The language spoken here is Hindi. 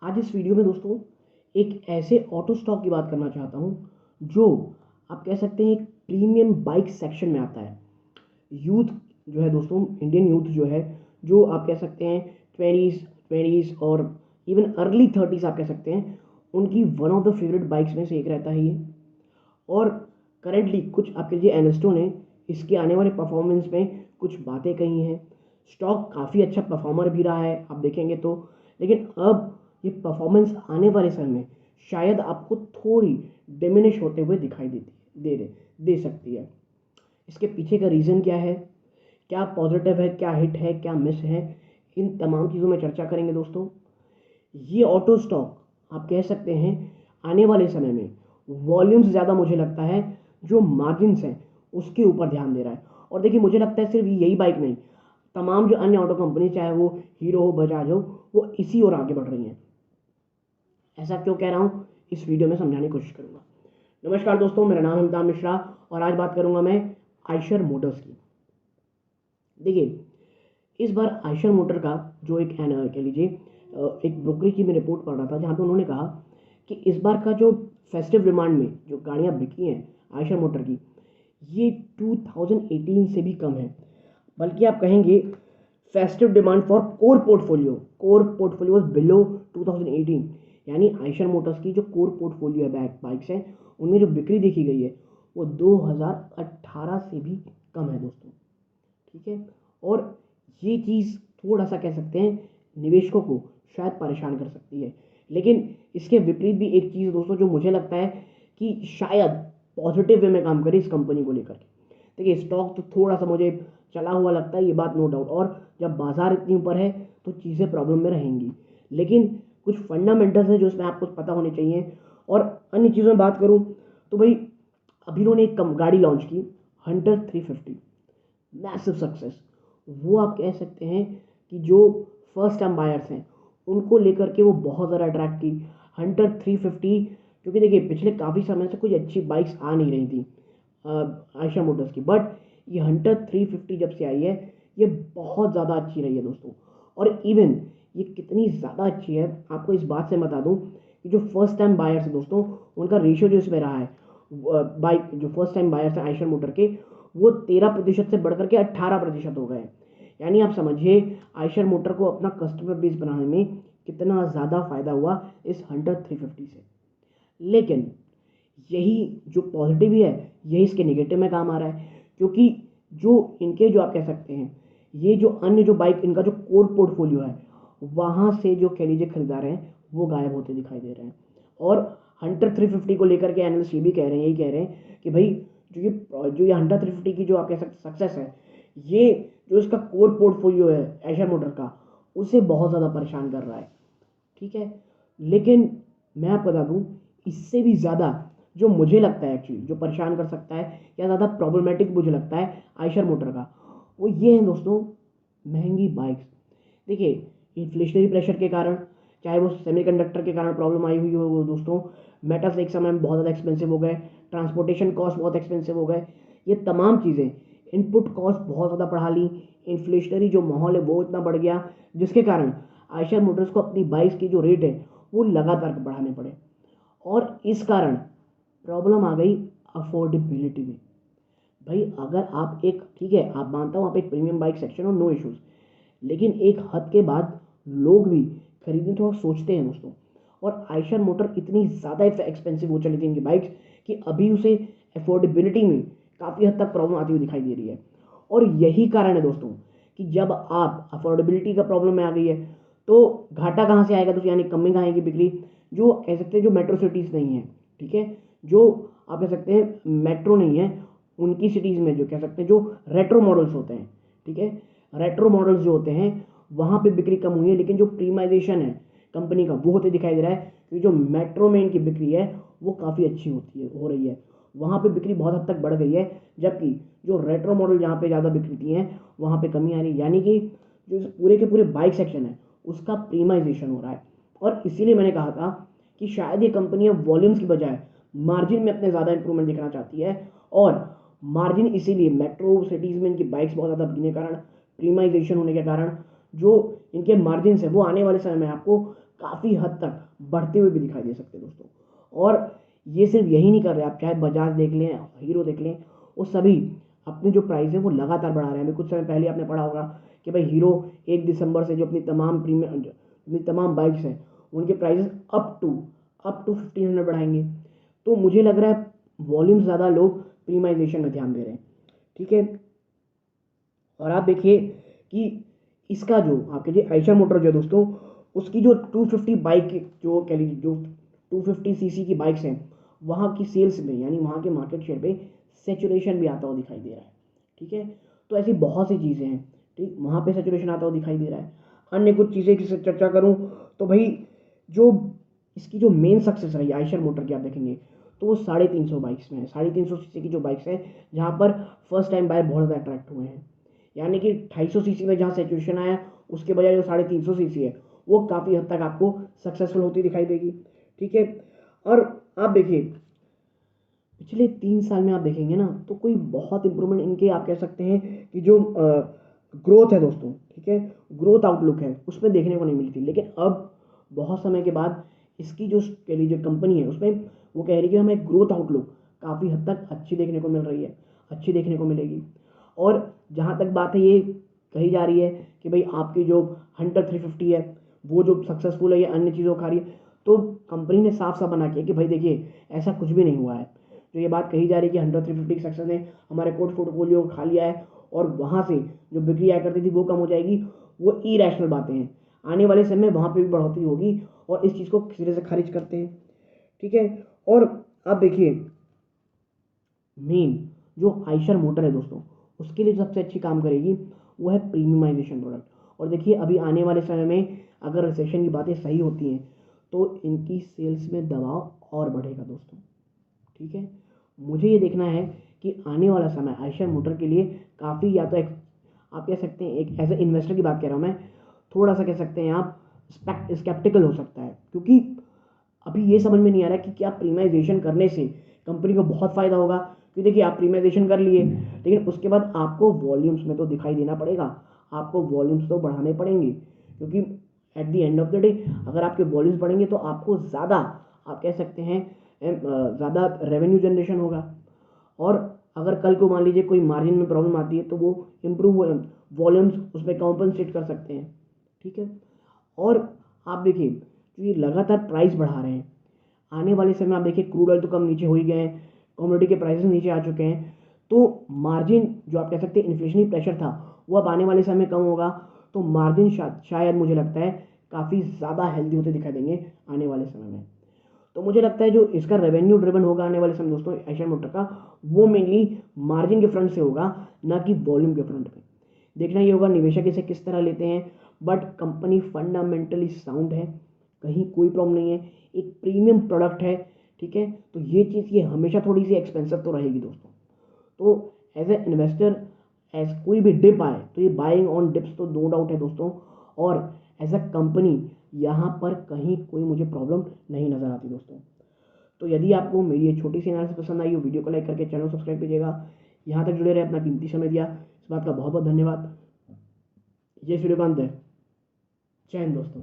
आज इस वीडियो में दोस्तों एक ऐसे ऑटो स्टॉक की बात करना चाहता हूँ जो आप कह सकते हैं एक प्रीमियम बाइक सेक्शन में आता है। यूथ जो है दोस्तों, इंडियन यूथ जो है, जो आप कह सकते हैं ट्वेंटीज़ और इवन अर्ली थर्टीज़ आप कह सकते हैं, उनकी one of the favourite bikes में से एक रहता है ये। और करेंटली कुछ आपके लिए एनालिस्टों ने इसके आने वाले परफॉर्मेंस में कुछ बातें कही हैं। स्टॉक काफ़ी अच्छा परफॉर्मर भी रहा है आप देखेंगे तो, लेकिन अब ये परफॉर्मेंस आने वाले समय में शायद आपको थोड़ी डिमिनिश होते हुए दिखाई दे सकती है। इसके पीछे का रीज़न क्या है, क्या पॉजिटिव है, क्या हिट है, क्या मिस है, इन तमाम चीज़ों में चर्चा करेंगे दोस्तों। ये ऑटो स्टॉक आप कह सकते हैं आने वाले समय में वॉल्यूम्स ज़्यादा मुझे लगता है जो मार्जिन्स हैं उसके ऊपर ध्यान दे रहा है। और देखिए मुझे लगता है सिर्फ यही बाइक नहीं, तमाम जो अन्य ऑटो कंपनी चाहे वो हीरो हो, बजाज हो, वो इसी ओर आगे बढ़ रही हैं। ऐसा क्यों कह रहा हूँ, इस वीडियो में समझाने की कोशिश करूँगा। नमस्कार दोस्तों, मेरा नाम है अमिताभ मिश्रा और आज बात करूँगा मैं आयशर मोटर्स की। देखिए, इस बार आयशर मोटर का जो एक कह लीजिए एक ब्रोकरेज की मैं रिपोर्ट पढ़ रहा था जहाँ पे उन्होंने कहा कि इस बार का जो फेस्टिव डिमांड में जो गाड़ियाँ बिकी हैं आयशर मोटर की, ये 2018 से भी कम है। बल्कि आप कहेंगे festive demand for core portfolio below 2018, यानी आयशर मोटर्स की जो कोर पोर्टफोलियो है बाइक्स हैं, उनमें जो बिक्री देखी गई है वो 2018 से भी कम है दोस्तों। ठीक है, और ये चीज़ थोड़ा सा कह सकते हैं निवेशकों को शायद परेशान कर सकती है। लेकिन इसके विपरीत भी एक चीज़ दोस्तों जो मुझे लगता है कि शायद पॉजिटिव वे में काम करे इस कंपनी को लेकर के। देखिए, स्टॉक तो थोड़ा सा मुझे चला हुआ लगता है, ये बात नो डाउट, और जब बाजार इतनी ऊपर है तो चीज़ें प्रॉब्लम में रहेंगी। लेकिन कुछ फंडामेंटल्स है जो इसमें आपको पता होने चाहिए। और अन्य चीज़ों में बात करूँ तो भाई, अभी उन्होंने एक गाड़ी लॉन्च की, हंटर 350, मैसिव सक्सेस। वो आप कह सकते हैं कि जो फर्स्ट टाइम बायर्स हैं उनको लेकर के वो बहुत ज़्यादा अट्रैक्ट की। हंटर 350, क्योंकि देखिए पिछले काफ़ी समय से कोई अच्छी बाइक्स आ नहीं रही थी आयशर मोटर्स की, बट ये हंटर 350 जब से आई है ये बहुत ज़्यादा अच्छी रही है दोस्तों। और इवन ये कितनी ज़्यादा अच्छी है आपको इस बात से बता दूं कि जो फर्स्ट टाइम बायर्स है दोस्तों, उनका रेशियो जो इसमें रहा है, बाइक जो फर्स्ट टाइम बायर्स हैं आयशर मोटर के, वो 13% से बढ़कर के 18% हो गए। यानी आप समझिए आयशर मोटर को अपना कस्टमर बेस बनाने में कितना ज़्यादा फायदा हुआ इस हंटर 350 से। लेकिन यही जो पॉजिटिव है यही इसके नेगेटिव में काम आ रहा है, क्योंकि जो इनके जो आप कह सकते हैं ये जो अन्य जो बाइक इनका जो कोर पोर्टफोलियो है वहाँ से जो कह लीजिए खरीदार हैं वो गायब होते दिखाई दे रहे हैं। और हंटर 350 को लेकर के एनालिस्ट ये भी कह रहे हैं, यही कह रहे हैं कि भाई जो ये हंटर 350 की जो आप कह सकते सक्सेस है, ये जो इसका कोर पोर्टफोलियो है आयशर मोटर का, उसे बहुत ज़्यादा परेशान कर रहा है। ठीक है, लेकिन मैं आपको बता दूं इससे भी ज़्यादा जो मुझे लगता है एक्चुअली जो परेशान कर सकता है या ज़्यादा प्रॉब्लमेटिक मुझे लगता है आयशर मोटर का, वो ये है दोस्तों, महंगी बाइक्स। देखिए, इन्फ्लेशनरी प्रेशर के कारण, चाहे वो सेमीकंडक्टर के कारण प्रॉब्लम आई हुई हो वो दोस्तों, मेटल्स एक समय में बहुत ज़्यादा एक्सपेंसिव हो गए, ट्रांसपोर्टेशन कॉस्ट बहुत एक्सपेंसिव हो गए, ये तमाम चीज़ें इनपुट कॉस्ट बहुत ज़्यादा बढ़ा ली। इन्फ्लेशनरी जो माहौल है वो इतना बढ़ गया जिसके कारण आयशर मोटर्स को अपनी बाइक्स की जो रेट है वो लगातार बढ़ाने पड़े। और इस कारण प्रॉब्लम आ गई अफोर्डेबिलिटी में। भाई अगर आप एक, ठीक है आप मानता हूँ आप एक प्रीमियम बाइक सेक्शन हो, नो इश्यूज़, लेकिन एक हद के बाद लोग भी खरीदने थोड़ा सोचते हैं दोस्तों। और आयशर मोटर इतनी ज़्यादा एक्सपेंसिव हो चली थी इनकी बाइक्स कि अभी उसे अफोर्डेबिलिटी में काफ़ी हद तक प्रॉब्लम आती हुई दिखाई दे रही है। और यही कारण है दोस्तों कि जब आप अफोर्डेबिलिटी का प्रॉब्लम में आ गई है तो घाटा कहाँ से आएगा दोस्तों, यानी कमी कहाँ आएगी बिक्री, जो कह सकते हैं जो मेट्रो सिटीज़ नहीं है, ठीक है, जो आप कह सकते हैं मेट्रो नहीं है उनकी सिटीज़ में जो कह सकते हैं जो रेट्रो मॉडल्स होते हैं, ठीक है, रेट्रो मॉडल्स जो होते हैं वहाँ पे बिक्री कम हुई है। लेकिन जो प्रीमाइजेशन है कंपनी का वो होते दिखाई दे रहा है, क्योंकि जो मेट्रो में इनकी बिक्री है वो काफ़ी अच्छी हो रही है, वहाँ पे बिक्री बहुत हद तक बढ़ गई है। जबकि जो रेट्रो मॉडल जहाँ पे ज़्यादा बिकती हैं वहाँ पे कमी आ रही है, यानी कि जो पूरे के पूरे बाइक सेक्शन है उसका प्रीमाइजेशन हो रहा है। और इसीलिए मैंने कहा था कि शायद ये कंपनी अब वॉल्यूम्स की बजाय मार्जिन में अपने ज़्यादा इंप्रूवमेंट दिखना चाहती है। और मार्जिन इसीलिए मेट्रो सिटीज़ में इनकी बाइक्स बहुत ज़्यादा बिकने के कारण, प्रीमाइजेशन होने के कारण जो इनके मार्जिन है वो आने वाले समय में आपको काफ़ी हद तक बढ़ते हुए भी दिखाई दे सकते हैं दोस्तों। और ये सिर्फ यही नहीं कर रहे, आप चाहे बजाज देख लें, हीरो देख लें, वो सभी अपने जो प्राइस है वो लगातार बढ़ा रहे हैं। अभी कुछ समय पहले आपने पढ़ा होगा कि भाई हीरो 1 दिसंबर से जो अपनी तमाम प्रीमियम अपनी तमाम बाइक्स हैं उनके प्राइसेस अप टू 1500 बढ़ाएंगे। तो मुझे लग रहा है वॉल्यूम ज़्यादा लोग प्रीमाइजेशन में ध्यान दे रहे हैं, ठीक है। और आप देखिए कि इसका जो आपके जो आयशर मोटर जो है दोस्तों, उसकी जो 250 बाइक जो कह लीजिए जो 250 सीसी की बाइक्स हैं, वहाँ की सेल्स में यानी वहाँ के मार्केट शेयर पे सेचुरेशन भी आता हुआ दिखाई दे रहा है, ठीक है। तो ऐसी बहुत सी चीज़ें हैं, ठीक, वहाँ पे सेचुरेशन आता हुआ दिखाई दे रहा है। अन्य कुछ चीज़ें की चर्चा करूँ तो भाई जो इसकी जो मेन सक्सेस रही आयशर मोटर की आप देखेंगे तो वो 350 बाइक्स में है। 350 सीसी की जो बाइक्स हैं जहाँ पर फर्स्ट टाइम बायर बहुत ज़्यादा अट्रैक्ट हुए हैं, यानी कि 250 सीसी में जहाँ सेचुरेशन आया उसके बजाय जो 350 सीसी है वो काफ़ी हद तक आपको सक्सेसफुल होती दिखाई देगी, ठीक है। और आप देखिए पिछले 3 साल में आप देखेंगे ना तो कोई बहुत इंप्रूवमेंट इनके आप कह सकते हैं कि जो ग्रोथ है दोस्तों, ठीक है, ग्रोथ आउटलुक है उसमें देखने को नहीं मिली थी। लेकिन अब बहुत समय के बाद इसकी जो कह लीजिए कंपनी है उसमें वो कह रही है कि हमें ग्रोथ आउटलुक काफ़ी हद तक अच्छी देखने को मिल रही है, अच्छी देखने को मिलेगी। और जहाँ तक बात है ये कही जा रही है कि भाई आपकी जो हंटर 350 है वो जो सक्सेसफुल है या अन्य चीज़ों खा रही है, तो कंपनी ने साफ साफ बना किया कि भाई देखिए ऐसा कुछ भी नहीं हुआ है। जो ये बात कही जा रही है कि हंटर 350 की सक्सेस ने हमारे कोड पोर्टफोलियो खा लिया है और वहाँ से जो बिक्री आया करती थी वो कम हो जाएगी, वो इरैशनल बातें हैं। आने वाले समय में वहाँ पे भी बढ़ोतरी होगी और इस चीज़ को सिरे से खारिज करते हैं, ठीक है। और आप देखिए मेन जो आयशर मोटर है दोस्तों उसके लिए सबसे अच्छी काम करेगी वो है प्रीमियमाइजेशन प्रोडक्ट। और देखिए अभी आने वाले समय में अगर रिसेशन की बातें सही होती हैं तो इनकी सेल्स में दबाव और बढ़ेगा दोस्तों, ठीक है। मुझे ये देखना है कि आने वाला समय आयशर मोटर के लिए काफ़ी या तो आप कह सकते हैं एक एज ए इन्वेस्टर की बात कह रहा हूँ मैं, थोड़ा सा कह सकते हैं आप स्केप्टिकल हो सकता है, क्योंकि अभी ये समझ में नहीं आ रहा कि क्या प्रीमाइजेशन करने से कंपनी को बहुत फ़ायदा होगा। क्योंकि देखिए आप प्रीमाइजेशन कर लिए लेकिन उसके बाद आपको वॉल्यूम्स में तो दिखाई देना पड़ेगा, आपको वॉल्यूम्स तो बढ़ाने पड़ेंगे, क्योंकि at the end of the day अगर आपके वॉल्यूम्स बढ़ेंगे तो आपको ज़्यादा आप कह सकते हैं ज़्यादा रेवेन्यू जनरेशन होगा। और अगर कल को मान लीजिए कोई मार्जिन में प्रॉब्लम आती है तो वो इम्प्रूव वॉल्यूम्स उसमें कॉम्पनसेट कर सकते हैं, ठीक है। और आप देखिए जो ये लगातार प्राइस बढ़ा रहे हैं, आने वाले समय आप देखिए क्रूड ऑयल तो कम नीचे हो ही गए हैं, कमोडिटी के प्राइसेस नीचे आ चुके हैं, तो मार्जिन जो आप कह सकते हैं इन्फ्लेशनरी प्रेशर था वो अब आने वाले समय में कम होगा। तो मार्जिन शायद मुझे लगता है काफ़ी ज़्यादा हेल्दी होते दिखाई देंगे आने वाले समय में। तो मुझे लगता है जो इसका रेवेन्यू ड्रिवन होगा आने वाले समय दोस्तों आयशर मोटर का, वो मेनली मार्जिन के फ्रंट से होगा, ना कि वॉल्यूम के फ्रंट पे। देखना ये होगा निवेशक इसे किस तरह लेते हैं, बट कंपनी फंडामेंटली साउंड है, कहीं कोई प्रॉब्लम नहीं है, एक प्रीमियम प्रोडक्ट है, ठीक है। तो ये चीज़ ये हमेशा थोड़ी सी एक्सपेंसिव तो रहेगी दोस्तों। तो एज ए इन्वेस्टर एज कोई भी डिप आए तो ये बाइंग ऑन डिप्स तो नो डाउट है दोस्तों। और एज अ कंपनी यहाँ पर कहीं कोई मुझे प्रॉब्लम नहीं नज़र आती दोस्तों। तो यदि आपको मेरी ये छोटी सी एनालिसिस पसंद आई हो वीडियो को लाइक करके चैनल सब्सक्राइब कीजिएगा। यहाँ तक जुड़े रहे, अपना कीमती समय दिया, इस बात का बहुत बहुत धन्यवाद। जय सूर्यकांत है, जय हिंद दोस्तों।